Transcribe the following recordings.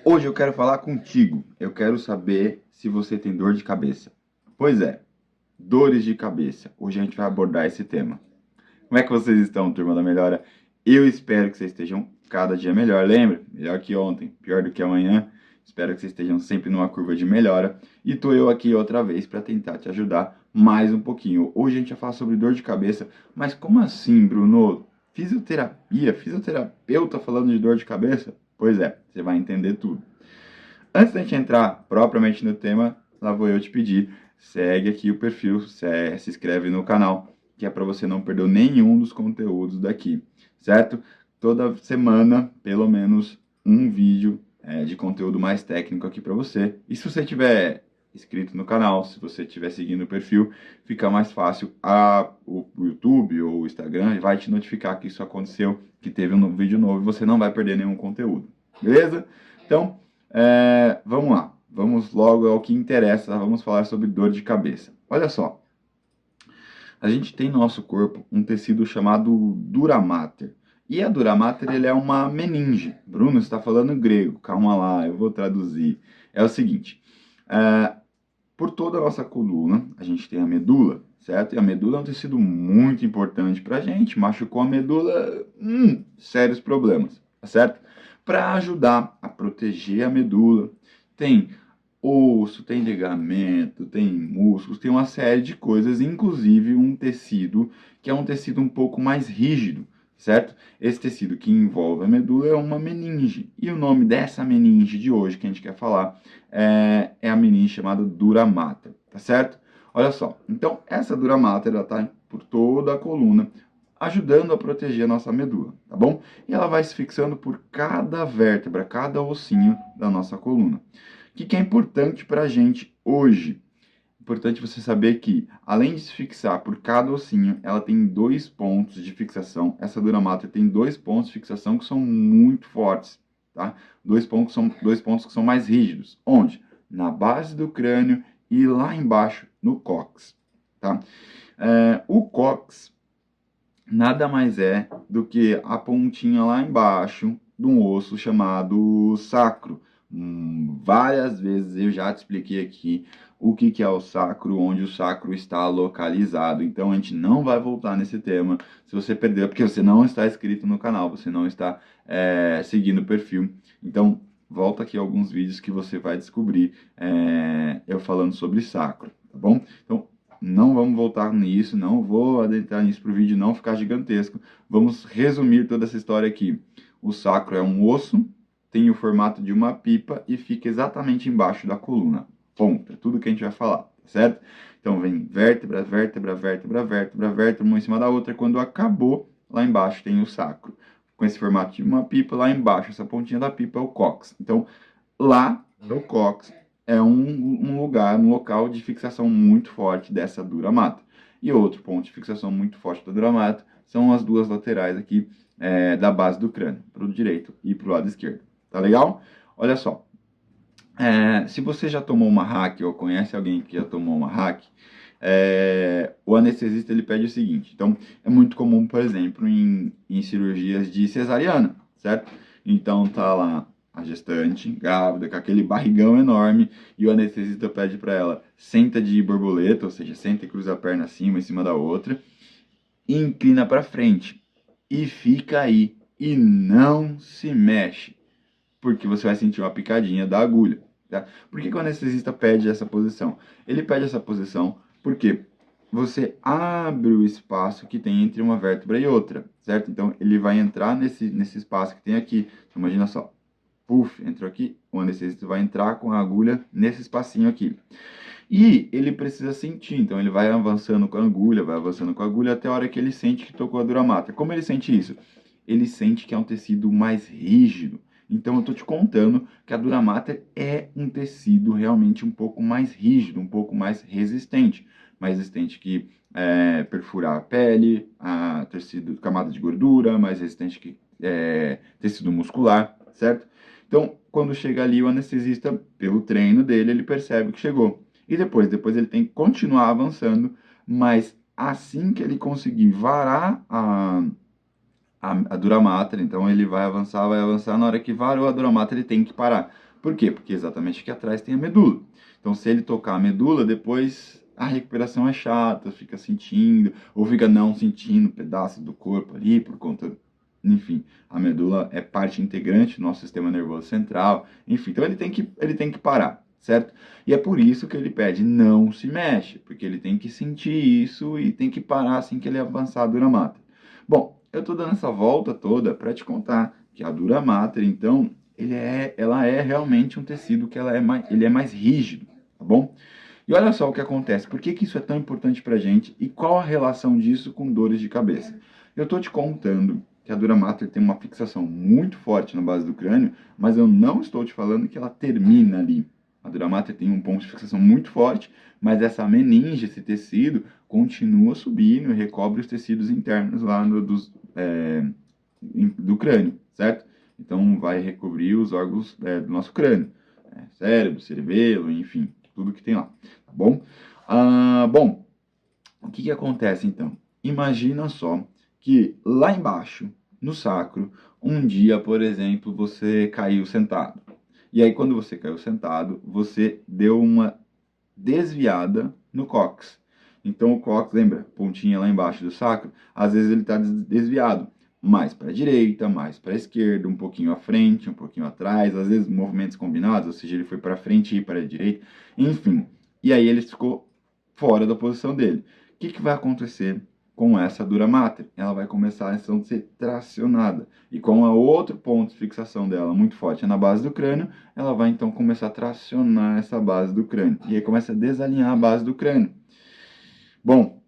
Hoje eu quero falar contigo. Eu quero saber se você tem dor de cabeça. Pois é, dores de cabeça. Hoje a gente vai abordar esse tema. Como é que vocês estão, turma da Melhora? Eu espero que vocês estejam cada dia melhor. Lembra? Melhor que ontem, pior do que amanhã. Espero que vocês estejam sempre numa curva de melhora. E tô eu aqui outra vez para tentar te ajudar mais um pouquinho. Hoje a gente vai falar sobre dor de cabeça. Mas como assim, Bruno? Fisioterapia? Fisioterapeuta falando de dor de cabeça? Pois é, você vai entender tudo. Antes da gente entrar propriamente no tema, lá vou eu te pedir, segue aqui o perfil, se inscreve no canal, que é para você não perder nenhum dos conteúdos daqui, certo? Toda semana, pelo menos um vídeo de conteúdo mais técnico aqui para você. E se você tiver inscrito no canal, se você estiver seguindo o perfil, fica mais fácil. O YouTube ou o Instagram vai te notificar que isso aconteceu, que teve um vídeo novo e você não vai perder nenhum conteúdo. Beleza? Então, vamos lá, vamos logo ao que interessa, vamos falar sobre dor de cabeça. Olha só, a gente tem no nosso corpo um tecido chamado dura mater. E a dura mater ele é uma meninge. Bruno está falando grego, calma lá, eu vou traduzir. É o seguinte, por toda a nossa coluna, a gente tem a medula, certo? E a medula é um tecido muito importante para a gente. Machucou a medula, sérios problemas, tá certo? Para ajudar a proteger a medula, tem osso, tem ligamento, tem músculos, tem uma série de coisas, inclusive um tecido que é um tecido um pouco mais rígido, certo? Esse tecido que envolve a medula é uma meninge. E o nome dessa meninge de hoje que a gente quer falar é a meninge chamada dura mater, tá certo? Olha só, então essa dura mater ela tá por toda a coluna, ajudando a proteger a nossa medula, tá bom? E ela vai se fixando por cada vértebra, cada ossinho da nossa coluna. O que é importante para a gente hoje? Importante você saber que, além de se fixar por cada ossinho, ela tem dois pontos de fixação. Essa dura mater tem dois pontos de fixação que são muito fortes, tá? Dois pontos que são mais rígidos. Onde? Na base do crânio e lá embaixo no cóccix, tá? O cóccix nada mais é do que a pontinha lá embaixo de um osso chamado sacro. Várias vezes eu já te expliquei aqui o que é o sacro, onde o sacro está localizado. Então a gente não vai voltar nesse tema se você perdeu, porque você não está inscrito no canal, você não está seguindo o perfil. Então volta aqui alguns vídeos que você vai descobrir eu falando sobre sacro, tá bom? Então não vamos voltar nisso, não vou adentrar nisso para o vídeo não ficar gigantesco. Vamos resumir toda essa história aqui. O sacro é um osso, tem o formato de uma pipa e fica exatamente embaixo da coluna. Ponto. É tudo que a gente vai falar, tá certo? Então vem vértebra, vértebra, vértebra, vértebra, vértebra, uma em cima da outra. Quando acabou, lá embaixo tem o sacro. Com esse formato de uma pipa, lá embaixo, essa pontinha da pipa é o cóccix. Então, lá no cóccix é um lugar, um local de fixação muito forte dessa dura mater. E outro ponto de fixação muito forte da dura mater são as duas laterais aqui da base do crânio, para o direito e para o lado esquerdo. Tá legal? Olha só. Se você já tomou uma hack ou conhece alguém que já tomou uma hack, o anestesista ele pede o seguinte. Então, é muito comum, por exemplo, em cirurgias de cesariana, certo? Então, tá lá a gestante, grávida, com aquele barrigão enorme, e o anestesista pede para ela, senta de borboleta, ou seja, senta e cruza a perna acima, em cima da outra, e inclina para frente, e fica aí, e não se mexe, porque você vai sentir uma picadinha da agulha, tá? Por que o anestesista pede essa posição? Ele pede essa posição porque você abre o espaço que tem entre uma vértebra e outra, certo? Então, ele vai entrar nesse espaço que tem aqui. Então, imagina só, puf, entrou aqui, o anestesista vai entrar com a agulha nesse espacinho aqui. E ele precisa sentir, então ele vai avançando com a agulha, vai avançando com a agulha até a hora que ele sente que tocou a dura mater. Como ele sente isso? Ele sente que é um tecido mais rígido. Então eu estou te contando que a dura mater é um tecido realmente um pouco mais rígido, um pouco mais resistente que perfurar a pele, a tecido, camada de gordura, mais resistente que tecido muscular, certo? Então, quando chega ali, o anestesista, pelo treino dele, ele percebe que chegou. E depois ele tem que continuar avançando, mas assim que ele conseguir varar a dura mater, então ele vai avançar, na hora que varou a dura mater ele tem que parar, Por quê? Porque exatamente aqui atrás tem a medula. Então, se ele tocar a medula, depois a recuperação é chata, fica sentindo, ou fica não sentindo pedaços do corpo ali, por conta, enfim, a medula é parte integrante do nosso sistema nervoso central, enfim, então ele tem que parar, certo? E é por isso que ele pede não se mexe, porque ele tem que sentir isso e tem que parar assim que ele avançar a dura mater. Bom, eu tô dando essa volta toda para te contar que a dura mater, então, ela é realmente um tecido que ele é mais rígido, tá bom? E olha só o que acontece, por que, que isso é tão importante pra gente e qual a relação disso com dores de cabeça? Eu tô te contando que a dura mater tem uma fixação muito forte na base do crânio, mas eu não estou te falando que ela termina ali. A dura mater tem um ponto de fixação muito forte, mas essa meninge, esse tecido, continua subindo e recobre os tecidos internos lá do crânio, certo? Então vai recobrir os órgãos do nosso crânio, cérebro, cerebelo, enfim, tudo que tem lá, tá bom? Bom, o que acontece então? Imagina só que lá embaixo, no sacro, um dia, por exemplo, você caiu sentado. E aí, quando você caiu sentado, você deu uma desviada no cóccix. Então, o cóccix, lembra, pontinha lá embaixo do sacro, às vezes ele está desviado mais para a direita, mais para a esquerda, um pouquinho à frente, um pouquinho atrás, às vezes movimentos combinados, ou seja, ele foi para frente e para a direita, enfim. E aí ele ficou fora da posição dele. O que vai acontecer com essa dura mater? Ela vai começar a ser tracionada. E com o outro ponto de fixação dela muito forte é na base do crânio, ela vai então começar a tracionar essa base do crânio. E aí começa a desalinhar a base do crânio. Bom,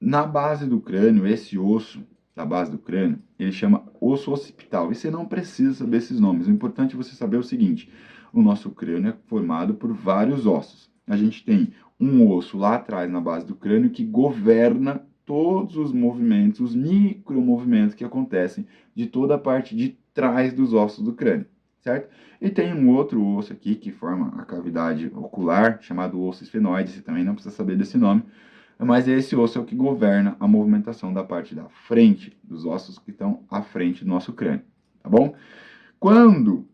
na base do crânio, esse osso da base do crânio, ele chama osso occipital. E você não precisa saber esses nomes. O importante é você saber o seguinte: o nosso crânio é formado por vários ossos. A gente tem um osso lá atrás na base do crânio que governa todos os movimentos, os micromovimentos que acontecem de toda a parte de trás dos ossos do crânio, certo? E tem um outro osso aqui que forma a cavidade ocular, chamado osso esfenoide, você também não precisa saber desse nome, mas esse osso é o que governa a movimentação da parte da frente, dos ossos que estão à frente do nosso crânio, tá bom? Quando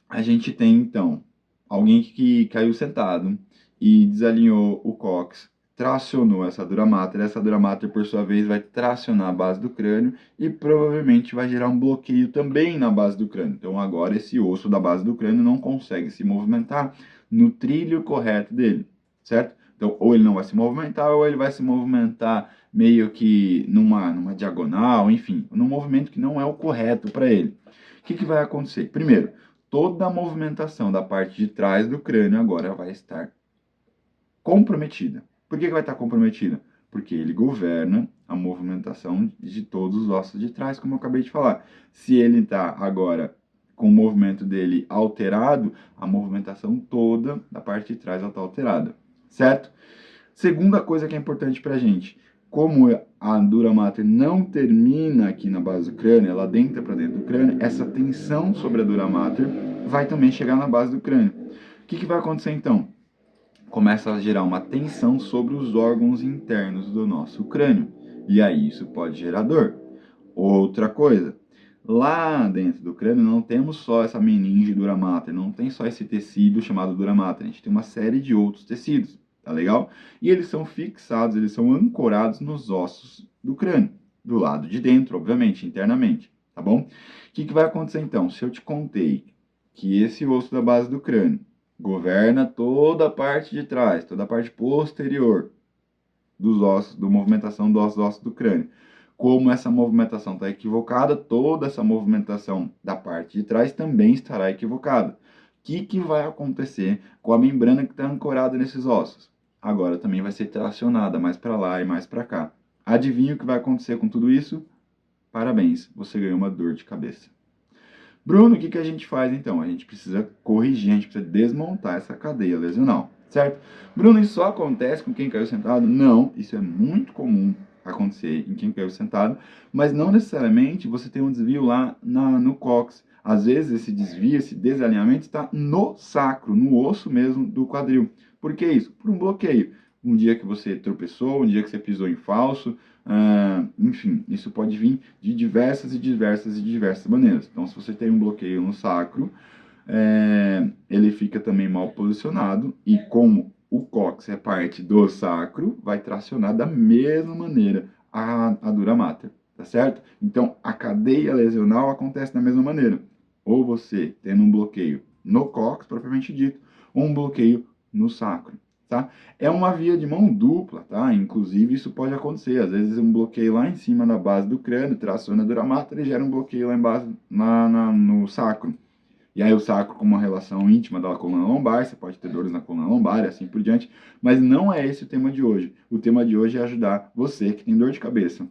a gente tem, então, alguém que caiu sentado e desalinhou o cóccix, tracionou essa dura mater, por sua vez, vai tracionar a base do crânio e provavelmente vai gerar um bloqueio também na base do crânio. Então, agora, esse osso da base do crânio não consegue se movimentar no trilho correto dele, certo? Então, ou ele não vai se movimentar, ou ele vai se movimentar meio que numa diagonal, enfim, num movimento que não é o correto para ele. O que vai acontecer? Primeiro, toda a movimentação da parte de trás do crânio agora vai estar comprometida. Por que vai estar comprometida? Porque ele governa a movimentação de todos os ossos de trás, como eu acabei de falar. Se ele está agora com o movimento dele alterado, a movimentação toda da parte de trás está alterada, certo? Segunda coisa que é importante para a gente, como a dura mater não termina aqui na base do crânio, ela entra para dentro do crânio, essa tensão sobre a dura mater vai também chegar na base do crânio. O que vai acontecer então? Começa a gerar uma tensão sobre os órgãos internos do nosso crânio. E aí isso pode gerar dor. Outra coisa, lá dentro do crânio não temos só essa meninge dura mater, não tem só esse tecido chamado dura mater, a gente tem uma série de outros tecidos, tá legal? E eles são fixados, eles são ancorados nos ossos do crânio, do lado de dentro, obviamente, internamente, tá bom? O que vai acontecer então? Se eu te contei que esse osso da base do crânio governa toda a parte de trás, toda a parte posterior dos ossos, da movimentação dos ossos do crânio. Como essa movimentação está equivocada, toda essa movimentação da parte de trás também estará equivocada. O que vai acontecer com a membrana que está ancorada nesses ossos? Agora também vai ser tracionada mais para lá e mais para cá. Adivinha o que vai acontecer com tudo isso? Parabéns, você ganhou uma dor de cabeça. Bruno, o que a gente faz então? A gente precisa corrigir, a gente precisa desmontar essa cadeia lesional, certo? Bruno, isso só acontece com quem caiu sentado? Não, isso é muito comum acontecer em quem caiu sentado, mas não necessariamente você tem um desvio lá no cóccix. Às vezes esse desvio, esse desalinhamento está no sacro, no osso mesmo do quadril. Por que isso? Por um bloqueio. Um dia que você tropeçou, um dia que você pisou em falso, enfim, isso pode vir de diversas maneiras. Então, se você tem um bloqueio no sacro, ele fica também mal posicionado e como o cóccix é parte do sacro, vai tracionar da mesma maneira a dura mater, tá certo? Então, a cadeia lesional acontece da mesma maneira. Ou você tendo um bloqueio no cóccix, propriamente dito, ou um bloqueio no sacro, tá? É uma via de mão dupla, tá? Inclusive, isso pode acontecer. Às vezes, um bloqueio lá em cima na base do crânio, traciona a dura mater e gera um bloqueio lá embaixo no sacro. E aí o sacro com uma relação íntima da coluna lombar, você pode ter dores na coluna lombar e assim por diante, mas não é esse o tema de hoje. O tema de hoje é ajudar você que tem dor de cabeça.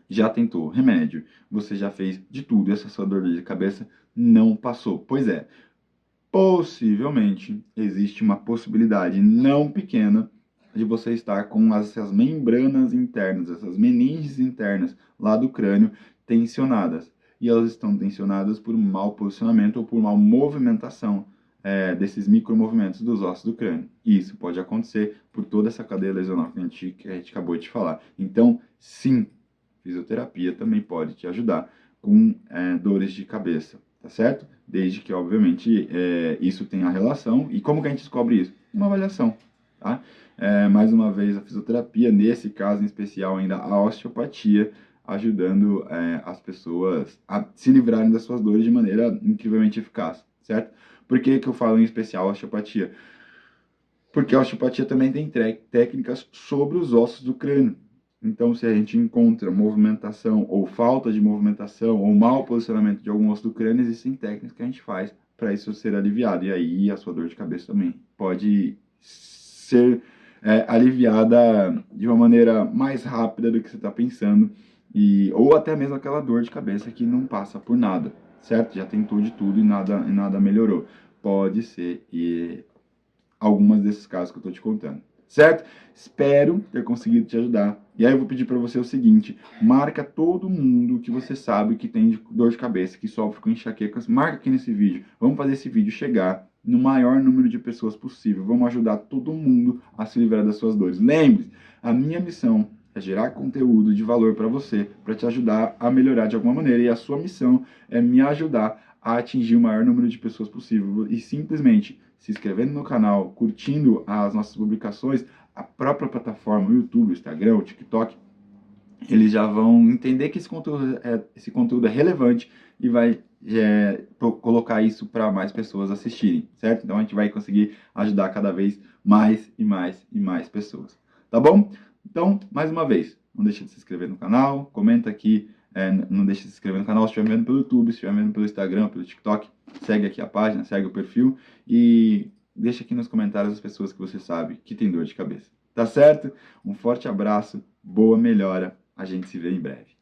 Já tentou remédio, você já fez de tudo e essa sua dor de cabeça não passou. Pois é, possivelmente existe uma possibilidade não pequena de você estar com essas membranas internas, essas meninges internas lá do crânio tensionadas. E elas estão tensionadas por mau posicionamento ou por mal movimentação desses micromovimentos dos ossos do crânio. E isso pode acontecer por toda essa cadeia lesional que a gente acabou de falar. Então, sim, fisioterapia também pode te ajudar com dores de cabeça, tá certo? Desde que, obviamente, isso tenha relação. E como que a gente descobre isso? Uma avaliação, tá? Mais uma vez, a fisioterapia, nesse caso em especial ainda, a osteopatia, ajudando as pessoas a se livrarem das suas dores de maneira incrivelmente eficaz, certo? Por que que eu falo em especial a osteopatia? Porque a osteopatia também tem técnicas sobre os ossos do crânio. Então, se a gente encontra movimentação ou falta de movimentação ou mau posicionamento de algum osso do crânio, existem técnicas que a gente faz para isso ser aliviado. E aí a sua dor de cabeça também pode ser aliviada de uma maneira mais rápida do que você está pensando. Ou até mesmo aquela dor de cabeça que não passa por nada, certo? Já tentou de tudo e nada melhorou. Pode ser algumas desses casos que eu estou te contando, certo? Espero ter conseguido te ajudar. E aí eu vou pedir para você o seguinte: marca todo mundo que você sabe que tem dor de cabeça, que sofre com enxaquecas, marca aqui nesse vídeo. Vamos fazer esse vídeo chegar no maior número de pessoas possível. Vamos ajudar todo mundo a se livrar das suas dores. Lembre-se, a minha missão é gerar conteúdo de valor para você, para te ajudar a melhorar de alguma maneira. E a sua missão é me ajudar a atingir o maior número de pessoas possível. E simplesmente se inscrevendo no canal, curtindo as nossas publicações, a própria plataforma, o YouTube, o Instagram, o TikTok, eles já vão entender que esse conteúdo é relevante e vai colocar isso para mais pessoas assistirem, certo? Então a gente vai conseguir ajudar cada vez mais e mais e mais pessoas, tá bom? Então, mais uma vez, não deixe de se inscrever no canal, comenta aqui, não deixe de se inscrever no canal se estiver vendo pelo YouTube, se estiver vendo pelo Instagram, pelo TikTok, segue aqui a página, segue o perfil e deixa aqui nos comentários as pessoas que você sabe que tem dor de cabeça. Tá certo? Um forte abraço, boa melhora, a gente se vê em breve.